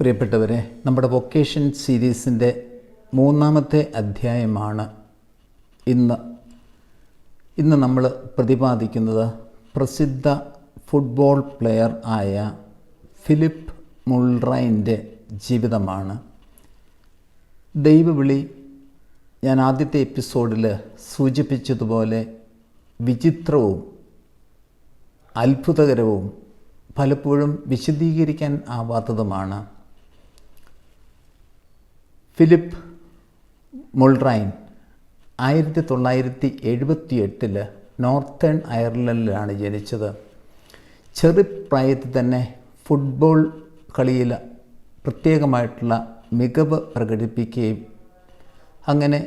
പ്രിയപ്പെട്ടവരെ, നമ്മുടെ വൊക്കേഷൻ സീരീസിൻ്റെ 3-ാമത്തെ അധ്യായമാണ് ഇന്ന് നമ്മൾ പ്രതിപാദിക്കുന്നത്. പ്രസിദ്ധ ഫുട്ബോൾ പ്ലെയർ ആയ ഫിലിപ്പ് മുൾറൈൻ്റെ ജീവിതമാണ്. ദൈവവിളി ഞാൻ ആദ്യത്തെ എപ്പിസോഡിൽ സൂചിപ്പിച്ചതുപോലെ വിചിത്രവും അത്ഭുതകരവും പലപ്പോഴും വിശദീകരിക്കാൻ ആവാത്തതുമാണ്. ഫിലിപ്പ് മുൾറൈൻ 1978 നോർത്തേൺ അയർലൻഡിലാണ് ജനിച്ചത്. ചെറുപ്രായത്തിൽ തന്നെ ഫുട്ബോൾ കളിയിൽ പ്രത്യേകമായിട്ടുള്ള മികവ് പ്രകടിപ്പിക്കുകയും അങ്ങനെ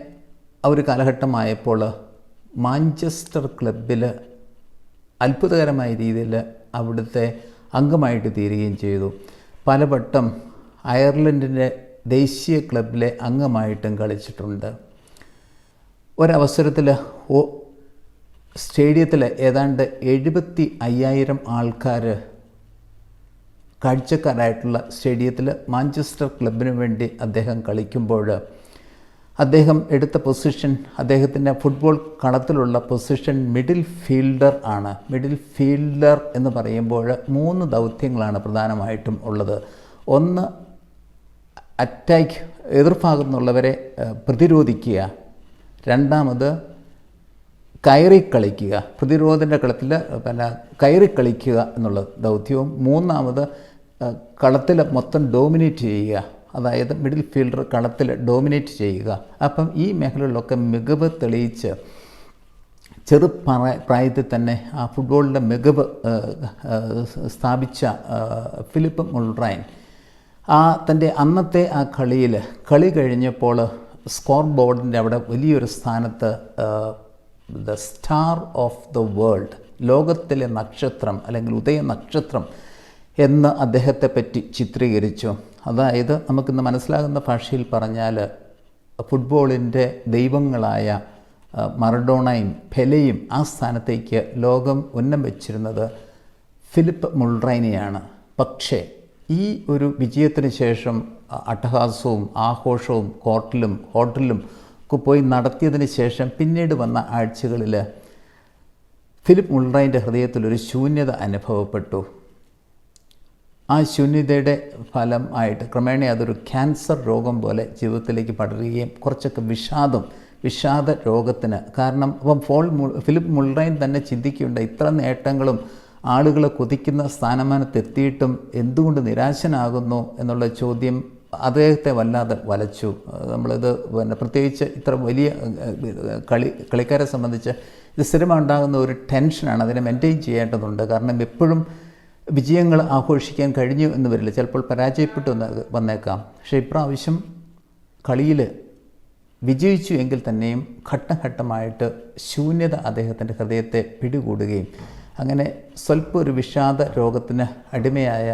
ഒരു കാലഘട്ടമായപ്പോൾ മാഞ്ചസ്റ്റർ ക്ലബിൽ അത്ഭുതകരമായ രീതിയിൽ അവിടുത്തെ അംഗമായിട്ട് തീരുകയും ചെയ്തു. പലവട്ടം അയർലൻഡിൻ്റെ ദേശീയ ക്ലബിലെ അംഗമായിട്ടും കളിച്ചിട്ടുണ്ട്. ഒരവസരത്തിൽ സ്റ്റേഡിയത്തിൽ ഏതാണ്ട് 75,000 ആൾക്കാർ കാഴ്ചക്കാരായിട്ടുള്ള സ്റ്റേഡിയത്തിൽ മാഞ്ചസ്റ്റർ ക്ലബിന് വേണ്ടി അദ്ദേഹം കളിക്കുമ്പോൾ അദ്ദേഹം എടുത്ത പൊസിഷൻ, അദ്ദേഹത്തിൻ്റെ ഫുട്ബോൾ കളത്തിലുള്ള പൊസിഷൻ മിഡിൽ ഫീൽഡർ ആണ്. മിഡിൽ ഫീൽഡർ എന്ന് പറയുമ്പോൾ 3 ദൗത്യങ്ങളാണ് പ്രധാനമായിട്ടും ഉള്ളത്. ഒന്ന്, അറ്റാക്ക്, എതിർഭാഗത്തു നിന്നുള്ളവരെ പ്രതിരോധിക്കുക. രണ്ടാമത്, കയറി കളിക്കുക, പ്രതിരോധത്തിൻ്റെ കളത്തിൽ കയറി കളിക്കുക എന്നുള്ള ദൗത്യവും. മൂന്നാമത്, കളത്തിൽ മൊത്തം ഡോമിനേറ്റ് ചെയ്യുക, അതായത് മിഡിൽ ഫീൽഡർ കളത്തിൽ ഡോമിനേറ്റ് ചെയ്യുക. അപ്പം ഈ മേഖലകളിലൊക്കെ മികവ് തെളിയിച്ച് പ്രായത്തിൽ തന്നെ ആ ഫുട്ബോളിൻ്റെ മികവ് സ്ഥാപിച്ച ഫിലിപ്പ് മുൾറൈൻ തൻ്റെ അന്നത്തെ ആ കളി കഴിഞ്ഞപ്പോൾ സ്കോർ ബോർഡിൻ്റെ അവിടെ വലിയൊരു സ്ഥാനത്ത് the star of the world, ലോകത്തിലെ നക്ഷത്രം അല്ലെങ്കിൽ ഉദയ നക്ഷത്രം എന്ന് അദ്ദേഹത്തെ പറ്റി ചിത്രീകരിച്ചു. അതായത് നമുക്കിന്ന് മനസ്സിലാകുന്ന ഭാഷയിൽ പറഞ്ഞാൽ ഫുട്ബോളിൻ്റെ ദൈവങ്ങളായ മറഡോണയും പെലെയും ആ സ്ഥാനത്തേക്ക് ലോകം ഉന്നം വെച്ചിരുന്നത് ഫിലിപ്പ് മുൾറൈനെയാണ്. പക്ഷേ ഈ ഒരു വിജയത്തിന് ശേഷം അട്ടഹാസവും ആഘോഷവും ഹോട്ടലിലും ഒക്കെ പോയി നടത്തിയതിന് ശേഷം പിന്നീട് വന്ന ആഴ്ചകളിൽ ഫിലിപ്പ് മുൾറൈൻ്റെ ഹൃദയത്തിലൊരു ശൂന്യത അനുഭവപ്പെട്ടു. ആ ശൂന്യതയുടെ ഫലമായിട്ട് ക്രമേണ അതൊരു ക്യാൻസർ രോഗം പോലെ ജീവിതത്തിലേക്ക് പടരുകയും കുറച്ചൊക്കെ വിഷാദ രോഗത്തിന് കാരണം. അപ്പം ഫിലിപ്പ് മുൾറൈൻ തന്നെ ചിന്തിക്കുകയുണ്ട്, ഇത്ര നേട്ടങ്ങളും ആളുകളെ കൊതിക്കുന്ന സ്ഥാനമാനത്തെത്തിയിട്ടും എന്തുകൊണ്ട് നിരാശനാകുന്നു എന്നുള്ള ചോദ്യം അദ്ദേഹത്തെ വല്ലാതെ വലച്ചു. നമ്മളിത് പ്രത്യേകിച്ച് ഇത്ര വലിയ കളിക്കാരെ സംബന്ധിച്ച് ഇത് സ്ഥിരമുണ്ടാകുന്ന ഒരു ടെൻഷനാണ്. അതിനെ മെയിൻറ്റെയിൻ ചെയ്യേണ്ടതുണ്ട്. കാരണം എപ്പോഴും വിജയങ്ങൾ ആഘോഷിക്കാൻ കഴിഞ്ഞു എന്ന് വരില്ല, ചിലപ്പോൾ പരാജയപ്പെട്ടു വന്നേക്കാം. പക്ഷേ ഇപ്രാവശ്യം കളിയിൽ വിജയിച്ചു എങ്കിൽ തന്നെയും ഘട്ടമായിട്ട് ശൂന്യത അദ്ദേഹത്തിൻ്റെ ഹൃദയത്തെ പിടികൂടുകയും അങ്ങനെ സ്വല്പം ഒരു വിഷാദ രോഗത്തിന് അടിമയായ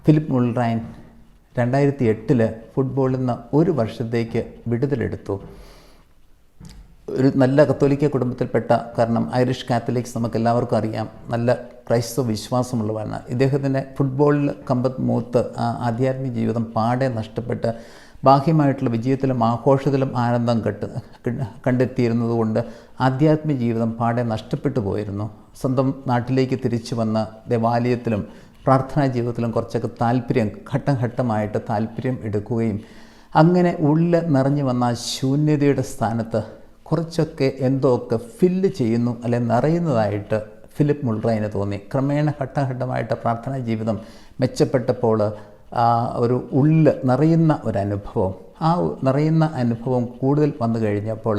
ഫിലിപ്പ് മുൾറൈൻ 2008 ഫുട്ബോളിൽ നിന്ന് 1 വർഷത്തേക്ക് വിടുതലെടുത്തു. ഒരു നല്ല കത്തോലിക്ക കുടുംബത്തിൽപ്പെട്ട, കാരണം ഐറിഷ് കാത്തലിക്സ് നമുക്കെല്ലാവർക്കും അറിയാം, നല്ല ക്രൈസ്തവ വിശ്വാസമുള്ളവരാണ്. ഇദ്ദേഹത്തിൻ്റെ ഫുട്ബോളിൽ കമ്പത്ത് മൂത്ത് ആധ്യാത്മിക ജീവിതം പാടെ നഷ്ടപ്പെട്ട് ബാഹ്യമായിട്ടുള്ള വിജയത്തിലും ആഘോഷത്തിലും ആനന്ദം കണ്ടെത്തിയിരുന്നത് കൊണ്ട് ആധ്യാത്മിക ജീവിതം പാടെ നഷ്ടപ്പെട്ടു പോയിരുന്നു. സ്വന്തം നാട്ടിലേക്ക് തിരിച്ചു വന്ന ദേവാലയത്തിലും പ്രാർത്ഥനാ ജീവിതത്തിലും കുറച്ചൊക്കെ ഘട്ടമായിട്ട് താല്പര്യം എടുക്കുകയും അങ്ങനെ ഉള്ളിൽ നിറഞ്ഞു വന്ന ശൂന്യതയുടെ സ്ഥാനത്ത് കുറച്ചൊക്കെ എന്തോക്കെ ഫില്ല് ചെയ്യുന്നു അല്ലെങ്കിൽ നിറയുന്നതായിട്ട് ഫിലിപ്പ് മുൾറൈന് തോന്നി. ക്രമേണ ഘട്ടമായിട്ട് പ്രാർത്ഥനാ ജീവിതം മെച്ചപ്പെട്ടപ്പോൾ ഒരു ഉള്ളിൽ നിറയുന്ന ഒരനുഭവം, ആ നിറയുന്ന അനുഭവം കൂടുതൽ വന്നു കഴിഞ്ഞപ്പോൾ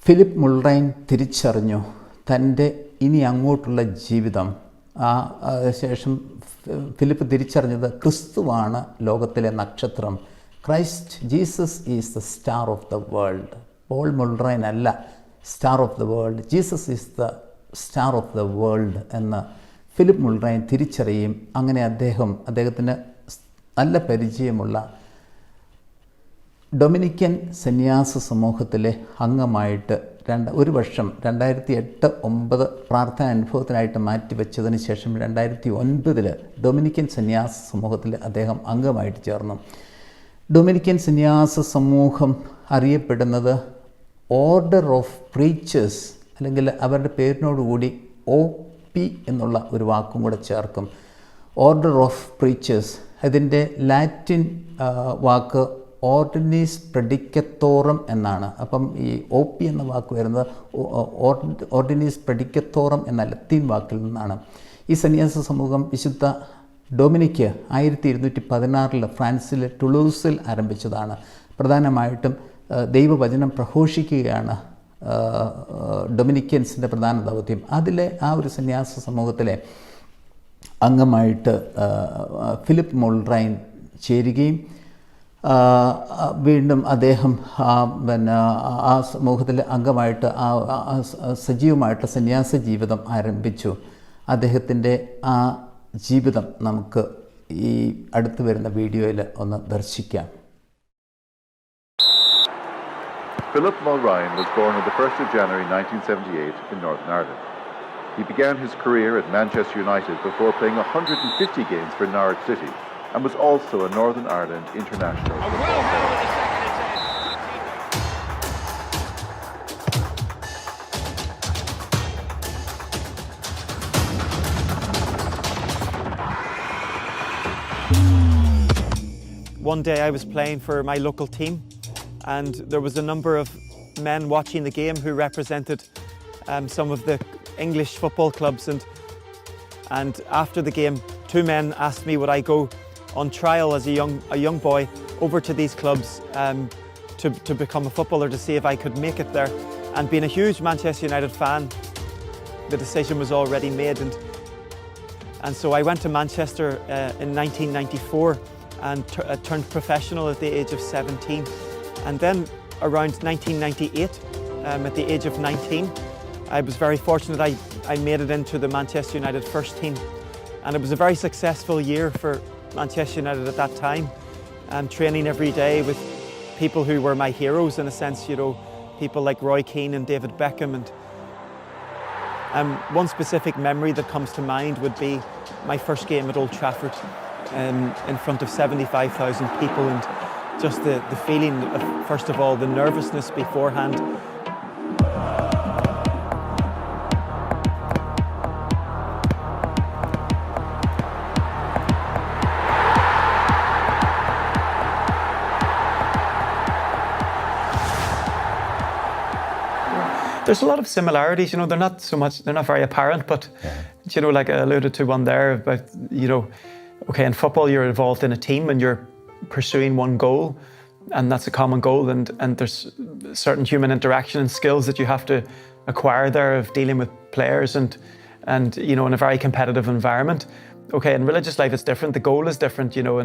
ഫിലിപ്പ് മുൾറൈൻ തിരിച്ചറിഞ്ഞു തൻ്റെ ഇനി അങ്ങോട്ടുള്ള ജീവിതം. ശേഷം ഫിലിപ്പ് തിരിച്ചറിഞ്ഞത് ക്രിസ്തുവാണ് ലോകത്തിലെ നക്ഷത്രം. Jesus is the star of the world. Paul Mulryne അല്ല star of the world, Jesus is the star of the world എന്ന് ഫിലിപ്പ് മുൾറൈൻ തിരിച്ചറിയും. അങ്ങനെ അദ്ദേഹത്തിന് നല്ല പരിചയമുള്ള ഡൊമിനിക്കൻ സന്യാസ സമൂഹത്തിലെ അംഗമായിട്ട് ഒരു വർഷം 2008-09 പ്രാർത്ഥന അനുഭവത്തിനായിട്ട് മാറ്റിവെച്ചതിന് ശേഷം 2009 ഡൊമിനിക്കൻ സന്യാസ സമൂഹത്തിൽ അദ്ദേഹം അംഗമായിട്ട് ചേർന്നു. ഡൊമിനിക്കൻ സന്യാസ സമൂഹം അറിയപ്പെടുന്നത് ഓർഡർ ഓഫ് പ്രീച്ചേഴ്സ്, അല്ലെങ്കിൽ അവരുടെ പേരിനോടുകൂടി OP എന്നുള്ള ഒരു വാക്കും കൂടെ ചേർക്കും. ഓർഡർ ഓഫ് പ്രീച്ചേഴ്സ്, അതിൻ്റെ ലാറ്റിൻ വാക്ക് ഓർഡിനീസ് പ്രെഡിക്കത്തോറം എന്നാണ്. അപ്പം ഈ OP എന്ന വാക്ക് വരുന്നത് ഓർഡിനീസ് പ്രെഡിക്കത്തോറം എന്ന ലത്തീൻ വാക്കിൽ നിന്നാണ്. ഈ സന്യാസ സമൂഹം വിശുദ്ധ ഡൊമിനിക്ക് 1216 ഫ്രാൻസിലെ ടുളൂസിൽ ആരംഭിച്ചതാണ്. പ്രധാനമായിട്ടും ദൈവവചനം പ്രഘോഷിക്കുകയാണ് ഡൊമിനിക്കൻസിൻ്റെ പ്രധാന ദൗത്യം. അതിലെ ആ ഒരു സന്യാസ സമൂഹത്തിലെ അംഗമായിട്ട് ഫിലിപ്പ് മുൾറൈൻ ചേരുകയും വീണ്ടും അദ്ദേഹം ആ സമൂഹത്തിലെ അംഗമായിട്ട് സജീവമായിട്ട് സന്യാസ ജീവിതം ആരംഭിച്ചു. അദ്ദേഹത്തിൻ്റെ ആ ജീവിതം നമുക്ക് ഈ അടുത്ത് വരുന്ന വീഡിയോയിൽ ഒന്ന് ദർശിക്കാം. Philip Mulryne was born on the 1st of January 1978 in Northern Ireland. He began his career at Manchester United before playing 150 games for Norwich City and was also a Northern Ireland international football player. One day I was playing for my local team, and there was a number of men watching the game who represented some of the English football clubs, and after the game 2 men asked me would I go on trial as a young boy over to these clubs to become a footballer, to see if I could make it there. And being a huge Manchester United fan, the decision was already made, and so I went to Manchester in 1994 and turned professional at the age of 17. And then around 1998, at the age of 19, I was very fortunate I made it into the Manchester United first team. And it was a very successful year for Manchester United at that time. Training every day with people who were my heroes in a sense, you know, people like Roy Keane and David Beckham. And one specific memory that comes to mind would be my first game at Old Trafford in front of 75,000 people, and just the feeling of, first of all, the nervousness beforehand. There's a lot of similarities, you know, they're not very apparent, but, you know, like I alluded to one there about, you know, okay, in football you're involved in a team and you're pursuing one goal, and that's a common goal, and there's certain human interaction and skills that you have to acquire there of dealing with players and you know, in a very competitive environment. Okay, in religious life it's different, the goal is different, you know,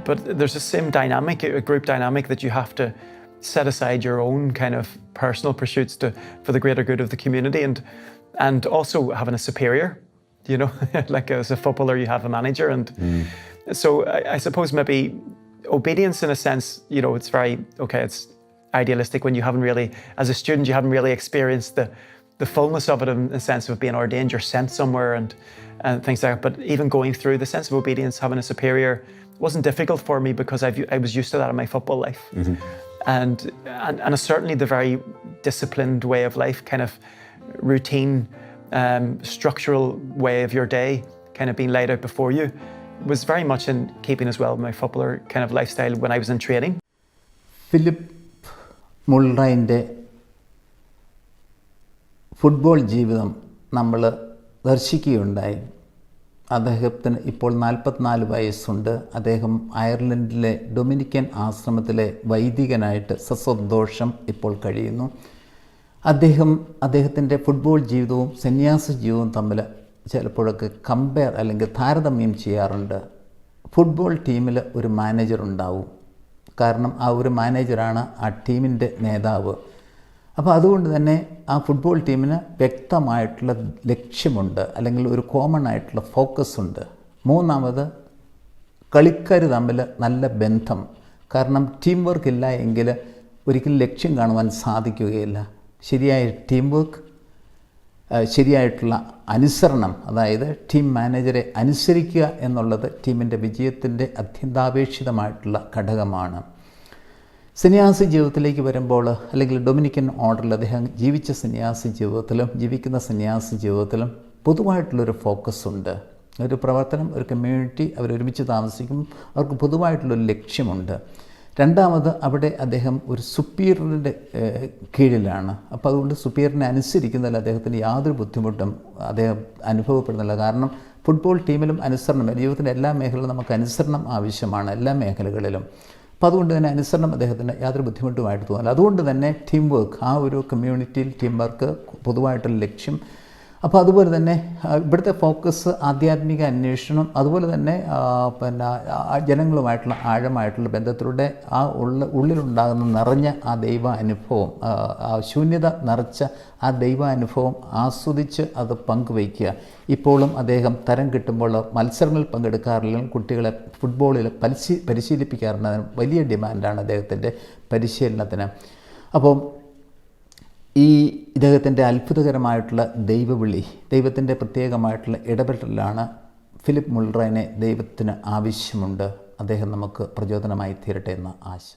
but there's the same dynamic, a group dynamic, that you have to set aside your own kind of personal pursuits for the greater good of the community, and also having a superior, you know, like as a footballer you have a manager, and so I suppose maybe obedience in a sense, you know, it's very, okay, it's idealistic when you haven't really, as a student, you haven't really experienced the fullness of it in the sense of being ordained, you're sent somewhere and things like that. But even going through the sense of obedience, having a superior, wasn't difficult for me because I was used to that in my football life. And certainly the very disciplined way of life, kind of routine, structural way of your day kind of being laid out before you, was very much in keeping as well with my footballer kind of lifestyle when I was in training. Philip മുൾറൈൻ്റെ football ജീവിതം നമ്മൾ ദർശിക്കുകയുണ്ടായി. അദ്ദേഹത്തിന് ഇപ്പോൾ 44 വയസ്സുണ്ട്. അദ്ദേഹം അയർലൻഡിലെ Dominican ആശ്രമത്തിലെ വൈദികനായിട്ട് സസന്തോഷം ഇപ്പോൾ കഴിയുന്നു. അദ്ദേഹത്തിൻ്റെ ഫുട്ബോൾ ജീവിതവും സന്യാസ ജീവിതവും തമ്മിൽ ചിലപ്പോഴൊക്കെ കമ്പയർ അല്ലെങ്കിൽ താരതമ്യം ചെയ്യാറുണ്ട്. ഫുട്ബോൾ ടീമിൽ ഒരു മാനേജർ ഉണ്ടാവും, കാരണം ആ ഒരു മാനേജറാണ് ആ ടീമിൻ്റെ നേതാവ്. അപ്പോൾ അതുകൊണ്ട് തന്നെ ആ ഫുട്ബോൾ ടീമിന് വ്യക്തമായിട്ടുള്ള ലക്ഷ്യമുണ്ട്, അല്ലെങ്കിൽ ഒരു കോമൺ ആയിട്ടുള്ള ഫോക്കസ് ഉണ്ട്. മൂന്നാമത്, കളിക്കാർ തമ്മിൽ നല്ല ബന്ധം, കാരണം ടീം വർക്ക് ഇല്ല എങ്കിൽ ഒരിക്കലും ലക്ഷ്യം കാണുവാൻ സാധിക്കുകയില്ല. ശരിയായ ടീം വർക്ക്, ശരിയായിട്ടുള്ള അനുസരണം, അതായത് ടീം മാനേജറെ അനുസരിക്കുക എന്നുള്ളത് ടീമിൻ്റെ വിജയത്തിൻ്റെ അത്യന്താപേക്ഷിതമായിട്ടുള്ള ഘടകമാണ്. സന്യാസി ജീവിതത്തിലേക്ക് വരുമ്പോൾ, അല്ലെങ്കിൽ ഡൊമിനിക്കൻ ഓർഡറിൽ അദ്ദേഹം ജീവിച്ച സന്യാസി ജീവിതത്തിലും ജീവിക്കുന്ന സന്യാസി ജീവിതത്തിലും പൊതുവായിട്ടുള്ളൊരു ഫോക്കസ് ഉണ്ട്. ഒരു പ്രവർത്തനം, ഒരു കമ്മ്യൂണിറ്റി, അവരൊരുമിച്ച് താമസിക്കും, അവർക്ക് പൊതുവായിട്ടുള്ളൊരു ലക്ഷ്യമുണ്ട്. രണ്ടാമത്, അവിടെ അദ്ദേഹം ഒരു സുപ്പീരിയറിൻ്റെ കീഴിലാണ്. അപ്പോൾ അതുകൊണ്ട് സുപ്പീരിയറിനെ അനുസരിക്കുന്നതിൽ അദ്ദേഹത്തിന് യാതൊരു ബുദ്ധിമുട്ടും അദ്ദേഹം അനുഭവപ്പെടുന്നില്ല. കാരണം ഫുട്ബോൾ ടീമിലും അനുസരണം, ജീവിതത്തിൻ്റെ എല്ലാ മേഖലകളിലും നമുക്ക് അനുസരണം ആവശ്യമാണ്, എല്ലാ മേഖലകളിലും. അപ്പോൾ അതുകൊണ്ട് തന്നെ അനുസരണം അദ്ദേഹത്തിന് യാതൊരു ബുദ്ധിമുട്ടുമായിട്ട് തോന്നില്ല. അതുകൊണ്ട് തന്നെ ടീം വർക്ക്, ആ ഒരു കമ്മ്യൂണിറ്റിയിൽ ടീം വർക്ക് പൊതുവായിട്ടുള്ള ലക്ഷ്യം. അപ്പോൾ അതുപോലെ തന്നെ ഇവിടുത്തെ ഫോക്കസ് ആധ്യാത്മിക അന്വേഷണം, അതുപോലെ തന്നെ ജനങ്ങളുമായിട്ടുള്ള ആഴമായിട്ടുള്ള ബന്ധത്തിലൂടെ ആ ഉള്ളിലുണ്ടാകുന്ന നിറഞ്ഞ ആ ദൈവ അനുഭവം, ആ ശൂന്യത നിറച്ച ആ ദൈവാനുഭവം ആസ്വദിച്ച് അത് പങ്കുവയ്ക്കുക. ഇപ്പോഴും അദ്ദേഹം തരം കിട്ടുമ്പോൾ മത്സരങ്ങളിൽ പങ്കെടുക്കാറില്ലെങ്കിൽ കുട്ടികളെ ഫുട്ബോളിൽ പരിശീലിപ്പിക്കാറുണ്ട്. വലിയ ഡിമാൻഡാണ് അദ്ദേഹത്തിൻ്റെ പരിശീലനത്തിന്. അപ്പോൾ ഇദ്ദേഹത്തിൻ്റെ അത്ഭുതകരമായിട്ടുള്ള ദൈവവിളി, ദൈവത്തിൻ്റെ പ്രത്യേകമായിട്ടുള്ള ഇടപെടലാണ് ഫിലിപ്പ് മുൾറൈനെ ദൈവത്തിന് ആവശ്യമുണ്ട്. അദ്ദേഹം നമുക്ക് പ്രചോദനമായി തീരട്ടെ എന്ന ആശംസ.